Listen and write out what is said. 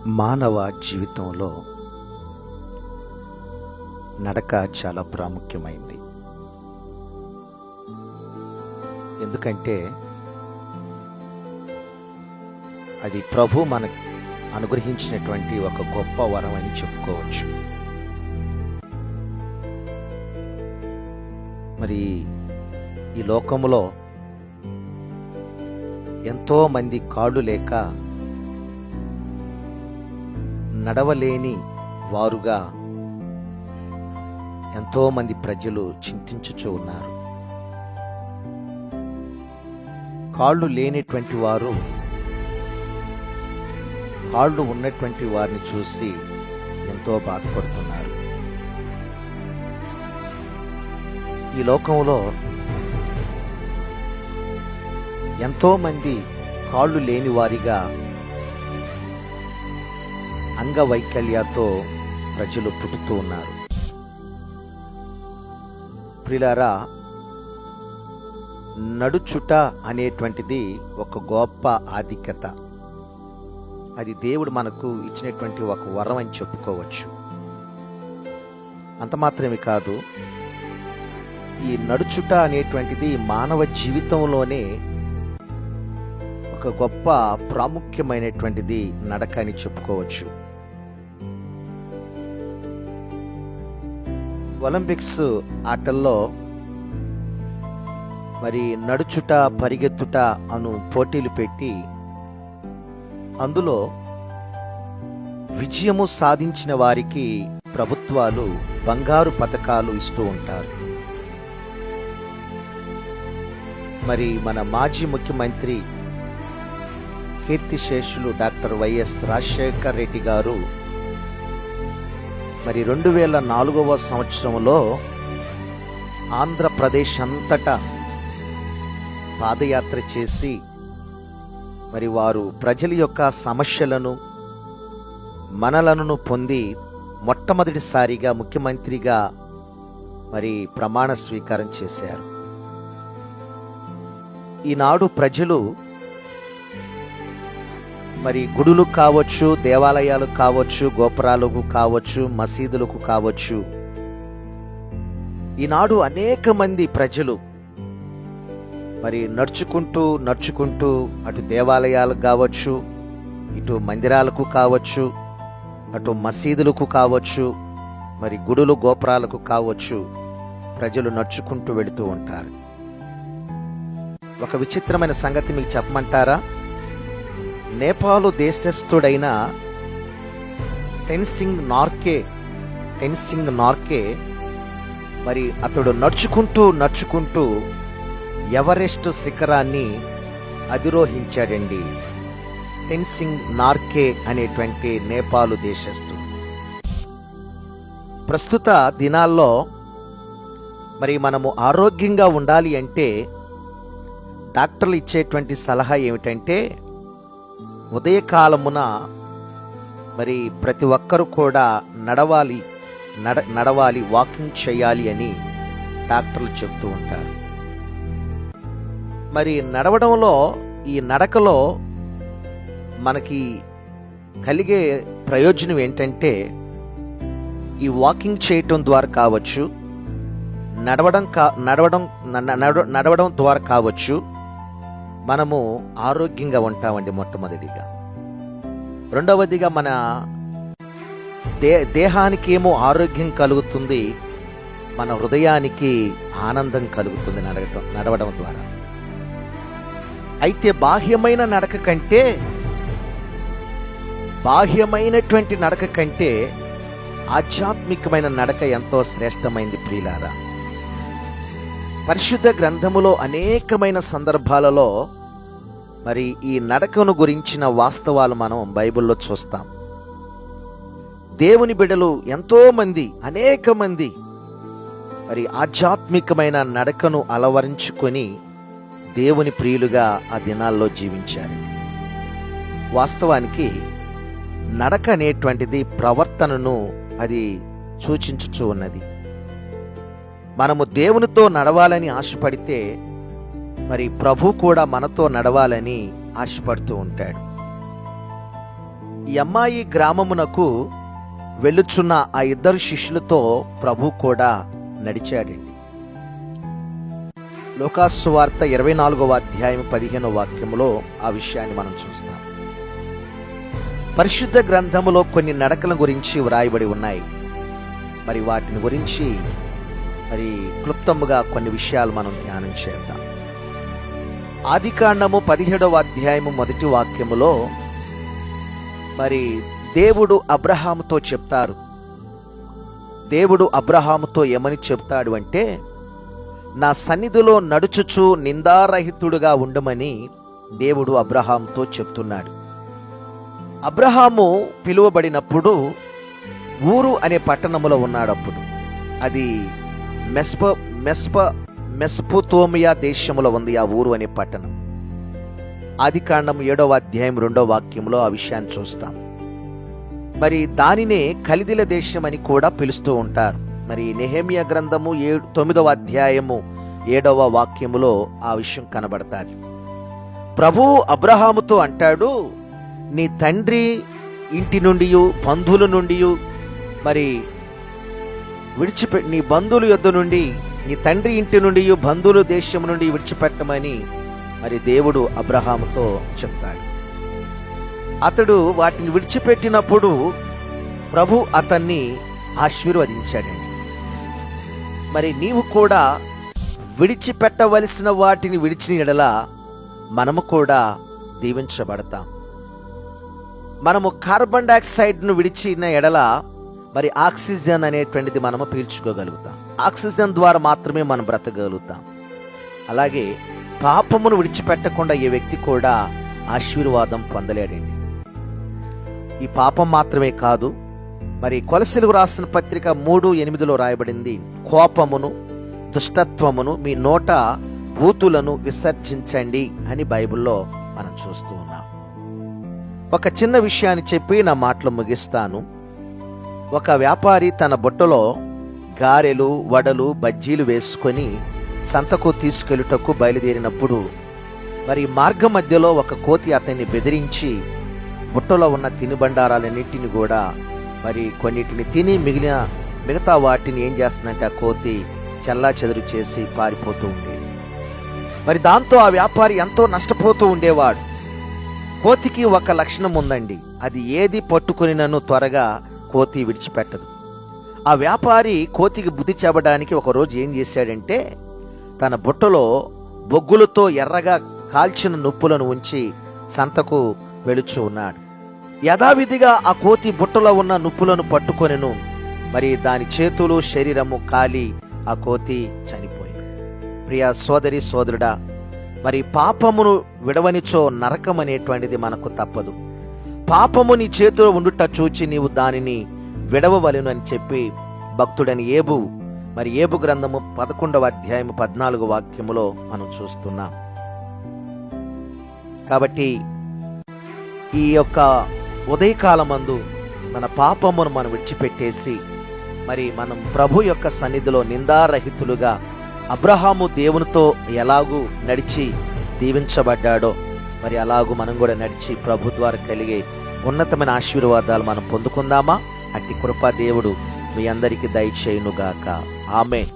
మానవ జీవితంలో నడక చాలా ప్రాముఖ్యమైంది. ఎందుకంటే అది ప్రభు మనకు అనుగ్రహించినటువంటి ఒక గొప్ప వరం అని చెప్పుకోవచ్చు. మరి ఈ లోకములో ఎంతో మంది కాళ్ళు లేక నడవలేని వారుగా ఎంతో మంది ప్రజలు చింతించుచూ ఉన్నారు. కాళ్ళు లేనటువంటి వారు కాళ్ళు ఉన్నటువంటి వారిని చూసి ఎంతో బాధపడుతున్నారు. ఈ లోకంలో ఎంతో మంది కాళ్ళు లేని వారిగా అంగవైకల్యంతో ప్రజలు పుట్టుతూ ఉన్నారు. ప్రియులారా, నడుచుట అనేటువంటిది ఒక గొప్ప ఆధిక్యత. అది దేవుడు మనకు ఇచ్చినటువంటి ఒక వరం అని చెప్పుకోవచ్చు. అంత మాత్రమే కాదు, ఈ నడుచుట అనేటువంటిది మానవ జీవితంలోనే ఒక గొప్ప ప్రాముఖ్యమైనటువంటిది నడక అని చెప్పుకోవచ్చు. ఒలింపిక్స్ ఆటల్లో మరి నడుచుట పరిగెత్తుట అను పోటీలు పెట్టి అందులో విజయము సాధించిన వారికి ప్రభుత్వాలు బంగారు పతకాలు ఇస్తూ ఉంటారు. మరి మన మాజీ ముఖ్యమంత్రి కీర్తిశేషులు డాక్టర్ వైఎస్ రాజశేఖర్ రెడ్డి గారు మరి 2004వ సంవత్సరంలో ఆంధ్రప్రదేశ్ అంతటా పాదయాత్ర చేసి మరి వారు ప్రజల యొక్క సమస్యలను మనలను పొంది మొట్టమొదటిసారిగా ముఖ్యమంత్రిగా మరి ప్రమాణ స్వీకారం చేశారు. ఈనాడు ప్రజలు మరి గుడులు కావచ్చు, దేవాలయాలు కావచ్చు, గోపురాలకు కావచ్చు, మసీదులకు కావచ్చు, ఈనాడు అనేక మంది ప్రజలు మరి నడుచుకుంటూ అటు దేవాలయాలకు కావచ్చు, ఇటు మందిరాలకు కావచ్చు, అటు మసీదులకు కావచ్చు, మరి గుడులు గోపురాలకు కావచ్చు, ప్రజలు నడుచుకుంటూ వెళుతూ ఉంటారు. ఒక విచిత్రమైన సంగతి మీకు చెప్పమంటారా? నేపాల్ దేశస్థుడైన టెన్సింగ్ నార్కే మరి అతడు నడుచుకుంటూ ఎవరెస్ట్ శిఖరాన్ని అధిరోహించాడండి. టెన్సింగ్ నార్కే అనేటువంటి నేపాల్ దేశస్థుడు. ప్రస్తుత దినాల్లో మరి మనము ఆరోగ్యంగా ఉండాలి అంటే డాక్టర్లు ఇచ్చేటువంటి సలహా ఏమిటంటే ఉదయకాలమున మరి ప్రతి ఒక్కరు కూడా నడవాలి, వాకింగ్ చేయాలి అని డాక్టర్లు చెప్తూ ఉంటారు. మరి నడవడంలో, ఈ నడకలో మనకి కలిగే ప్రయోజనం ఏంటంటే ఈ వాకింగ్ చేయటం ద్వారా కావచ్చు, నడవడం ద్వారా కావచ్చు, మనము ఆరోగ్యంగా ఉంటామండి మొట్టమొదటిగా. రెండవదిగా మన దేహానికి ఏమో ఆరోగ్యం కలుగుతుంది, మన హృదయానికి ఆనందం కలుగుతుంది నడవడం ద్వారా. అయితే బాహ్యమైనటువంటి నడక కంటే ఆధ్యాత్మికమైన నడక ఎంతో శ్రేష్టమైంది ప్రియులారా. పరిశుద్ధ గ్రంథములో అనేకమైన సందర్భాలలో మరి ఈ నడకను గురించిన వాస్తవాలు మనం బైబిల్లో చూస్తాం. దేవుని బిడ్డలు అనేక మంది మరి ఆధ్యాత్మికమైన నడకను అలవరించుకొని దేవుని ప్రియులుగా ఆ దినాల్లో జీవించారు. వాస్తవానికి నడక అనేటువంటిది ప్రవర్తనను అది సూచించుచూ ఉన్నది. మనము దేవునితో నడవాలని ఆశపడితే మరి ప్రభు కూడా మనతో నడవాలని ఆశపడుతూ ఉంటాడు. ఈ అమ్మాయి గ్రామమునకు వెళ్ళుచున్న ఆ ఇద్దరు శిష్యులతో ప్రభు కూడా నడిచాడండి. లూకాసు సువార్త 24వ అధ్యాయం 15వ వాక్యములో ఆ విషయాన్ని మనం చూస్తాం. పరిశుద్ధ గ్రంథములో కొన్ని నడకల గురించి వ్రాయబడి ఉన్నాయి. మరి వాటిని గురించి మరి క్లుప్తముగా కొన్ని విషయాలు మనం ధ్యానం చేద్దాం. ఆదికాండము 17వ అధ్యాయము 1వ వాక్యములో మరి దేవుడు అబ్రహాముతో చెప్తారు. దేవుడు అబ్రహాముతో ఏమని చెప్తాడు అంటే, నా సన్నిధిలో నడుచుచు నిందారహితుడుగా ఉండమని దేవుడు అబ్రహాముతో చెప్తున్నాడు. అబ్రహాము పిలువబడినప్పుడు ఊరు అనే పట్టణములో ఉన్నాడప్పుడు. అది మెస్పొతోమియా దేశములో ఉంది ఆ ఊరు అనే పట్టణం. ఆదికాండం 7వ అధ్యాయం 2వ వాక్యంలో ఆ విషయాన్ని చూస్తాం. మరి దానినే కల్దీల దేశం అని కూడా పిలుస్తూ ఉంటారు. మరి నెహెమియా గ్రంథము 9వ అధ్యాయము 7వ వాక్యములో ఆ విషయం కనబడతాది. ప్రభువు అబ్రహాముతో అంటాడు, నీ తండ్రి ఇంటి నుండి బంధువుల నుండి మరి నీ బంధువుల యొద్ద నుండి, నీ తండ్రి ఇంటి నుండి బంధువుల దేశం నుండి విడిచిపెట్టమని మరి దేవుడు అబ్రహాముతో చెప్తాడు. అతడు వాటిని విడిచిపెట్టినప్పుడు ప్రభు అతన్ని ఆశీర్వదించాడండి. మరి నీవు కూడా విడిచిపెట్టవలసిన వాటిని విడిచిన ఎడల మనము కూడా దీవించబడతాం. మనము కార్బన్ డైఆక్సైడ్ను విడిచిన ఎడల మరి ఆక్సిజన్ అనేటువంటిది మనము పీల్చుకోగలుగుతాం. ఆక్సిజన్ ద్వారా మాత్రమే మనం బ్రతకగలుగుతాం. అలాగే పాపమును విడిచిపెట్టకుండా ఏ వ్యక్తి కూడా ఆశీర్వాదం పొందలేడండి. ఈ పాపం మాత్రమే కాదు, మరి కొలసీలకు రాసిన పత్రిక 3:8లో రాయబడింది, కోపమును దుష్టత్వమును మీ నోట బూతులను విసర్జించండి అని బైబిల్లో మనం చూస్తూ ఉన్నాం. ఒక చిన్న విషయాన్ని చెప్పి నా మాటలు ముగిస్తాను. ఒక వ్యాపారి తన బుట్టలో గారెలు, వడలు, బజ్జీలు వేసుకొని సంతకు తీసుకెళ్ళుటకు బయలుదేరినప్పుడు మరి మార్గ మధ్యలో ఒక కోతి అతన్ని బెదిరించి బుట్టలో ఉన్న తినుబండారాలన్నింటిని కూడా మరి కొన్నిటిని తిని మిగతా వాటిని ఏం చేస్తుందంటే ఆ కోతి చల్లా చెదురు చేసి పారిపోతూ ఉండేది. మరి దాంతో ఆ వ్యాపారి ఎంతో నష్టపోతూ ఉండేవాడు. కోతికి ఒక లక్షణం ఉందండి, అది ఏది పట్టుకొనినను త్వరగా కోతి విడిచిపెట్టదు. ఆ వ్యాపారి కోతికి బుద్ధి చెప్పడానికి ఒకరోజు ఏం చేశాడంటే, తన బుట్టలో బొగ్గులతో ఎర్రగా కాల్చిన నుప్పులను ఉంచి సంతకు వెళుచు ఉన్నాడు. యథావిధిగా ఆ కోతి బుట్టలో ఉన్న నుప్పులను పట్టుకొనెను. మరి దాని చేతులు, శరీరము కాలి ఆ కోతి చనిపోయింది. ప్రియ సోదరి సోదరుడా, మరి పాపమును విడవనిచో నరకం అనేటువంటిది మనకు తప్పదు. పాపము నీ చేతిలో ఉండుట చూచి నీవు దానిని విడవవలెను అని చెప్పి భక్తుడని ఏబు గ్రంథము 11వ అధ్యాయము 14వ వాక్యములో మనం చూస్తున్నాం. కాబట్టి ఈ యొక్క ఉదయకాలమందు మన పాపమును మనం విడిచిపెట్టేసి మరి మనం ప్రభు యొక్క సన్నిధిలో నిందారహితులుగా అబ్రహాము దేవునితో ఎలాగూ నడిచి దీవించబడ్డాడో మరి అలాగూ మనం కూడా నడిచి ప్రభు ద్వారా కలిగే ఉన్నతమైన ఆశీర్వాదాలు మనం పొందుకుందామా? అట్టి కృపా దేవుడు మీ అందరికీ దయచేయునుగాక. ఆమేన్.